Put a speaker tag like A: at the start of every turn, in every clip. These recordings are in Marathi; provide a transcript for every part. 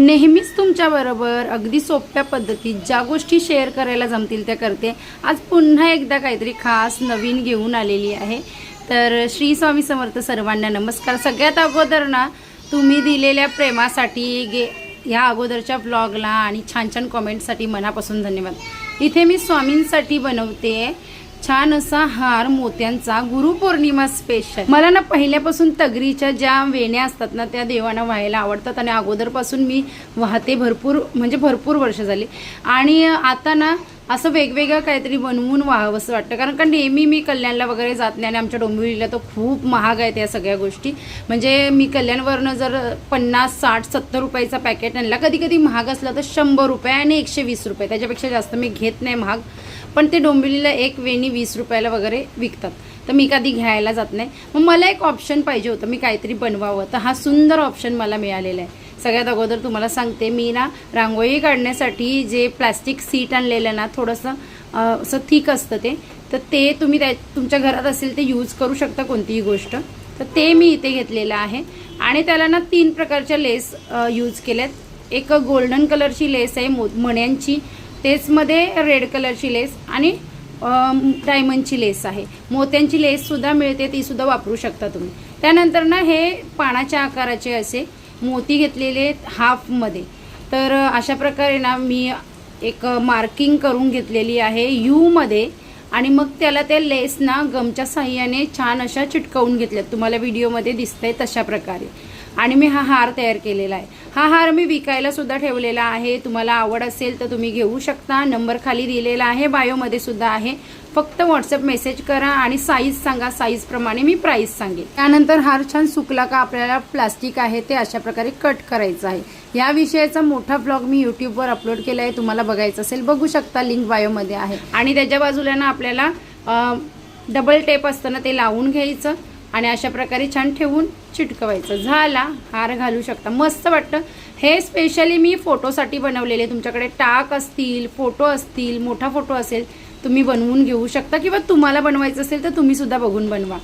A: नेहमीच तुमच्याबरोबर अगदी सोप्या पद्धतीत ज्या गोष्टी शेअर करायला जमतील त्या करते। आज पुन्हा एकदा काहीतरी खास नवीन घेऊन आलेली आहे। तर श्री स्वामी समर्थ सर्वांना नमस्कार। सगळ्यात अगोदर ना तुम्ही दिलेल्या प्रेमासाठी या अगोदरच्या ब्लॉगला आणि छान छान कमेंटसाठी मनापासून धन्यवाद। इथे मी स्वामींसाठी बनवते छान असा हार मोत्यांचा गुरुपौर्णिमा स्पेशल। मला ना पहिल्यापासून तगरीच्या ज्या वेण्या असतात ना त्या देवांना व्हायला आवडतात आणि अगोदरपासून मी वाहते, भरपूर वर्ष झाली। आणि आता ना असं वेगवेगळं काहीतरी बनवून व्हावंसं वाटतं, कारण का नेहमी मी कल्याणला वगैरे जात नाही आणि आमच्या डोंबिवलीला तर खूप महाग आहेत या सगळ्या गोष्टी। म्हणजे मी कल्याणवरनं जर 50, 60, 70 रुपयाचा पॅकेट आणला, कधी कधी महाग असला तर 100 रुपये आणि 120 रुपये, त्याच्यापेक्षा जास्त मी घेत नाही महाग। पण ते डोंबिवलीला एक वेणी 20 रुपयाला वगैरे विकतात, तर मी कधी घ्यायला जात नाही। मग मला एक ऑप्शन पाहिजे होतं, मी काहीतरी बनवावं, तर हा सुंदर ऑप्शन मला मिळालेला आहे। सगळ्यात अगोदर तुम्हाला सांगते, मी ना रांगोळी काढण्यासाठी जे प्लास्टिक सीट आणलेलं ना थोडंसं असं थिक असतं ते तुम्ही तुमच्या घरात असेल ते यूज करू शकता कोणतीही गोष्ट। तर ते मी इथे घेतलेलं आहे आणि त्याला ना 3 प्रकारच्या लेस यूज केल्यात। एक गोल्डन कलरची लेस आहे मण्यांची, तेच मध्ये रेड कलरची लेस आणि डायमंडची लेस आहे। मोत्यांची लेस सुद्धा मिळते, ती सुद्धा वापरू शकता तुम्ही। त्यानंतर ना हे पानाच्या आकाराचे असे मोती घेतलेले हाफमध्ये। तर अशा प्रकारे ना मी एक मार्किंग करून घेतलेली आहे यू मध्ये आणि मग त्याला ते लेस ना गमच्या साह्याने छान अशा चिटकवून घेतल्यात, तुम्हाला व्हिडिओमध्ये दिसतंय तशा प्रकारे। आणि मी हा हार तयार केलेला आहे। हा हार मी विकायला सुद्धा ठेवलेला आहे, तुम्हाला आवड असेल तर तुम्ही घेऊ शकता। नंबर खाली दिलेला आहे, बायोमध्ये सुद्धा आहे। फक्त व्हॉट्सअप मेसेज करा आणि साईज सांगा, साईजप्रमाणे मी प्राईस सांगेन। त्यानंतर हार छान सुकला का आपल्याला प्लास्टिक आहे ते अशा प्रकारे कट करायचं आहे। या विषयाचा मोठा ब्लॉग मी यूट्यूबवर अपलोड केला आहे, तुम्हाला बघायचं असेल बघू शकता, लिंक बायोमध्ये आहे। आणि त्याच्या बाजूला ना आपल्याला डबल टेप असतं ना ते लावून घ्यायचं आणि अशा प्रकारे छान ठेवून चिटकवायचं, झाला हार घालू शकता, मस्त वाटतं। हे स्पेशली मी फोटोसाठी बनवलेले, तुमच्याकडे टाक असतील, फोटो असतील, मोठा फोटो असेल तुम्ही बनवून घेऊ शकता, किंवा तुम्हाला बनवायचं असेल तर तुम्ही सुद्धा बघून बनवा।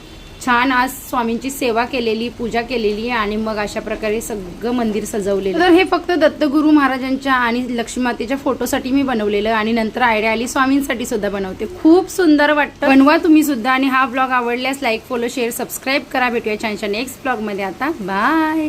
A: छान आज स्वामींची सेवा केलेली, पूजा केलेली आणि मग अशा प्रकारे सगळं मंदिर सजवलेलं। तर हे फक्त दत्तगुरु महाराजांच्या आणि लक्ष्मीमातेच्या फोटोसाठी मी बनवलेलं आणि नंतर आयडिया आली स्वामींसाठी सुद्धा बनवते, खूप सुंदर वाटतं, बनवा तुम्ही सुद्धा। आणि हा ब्लॉग आवडल्यास लाईक, फॉलो, शेअर, सबस्क्राईब करा। भेटूया छानशा नेक्स्ट ब्लॉग मध्ये। आता बाय।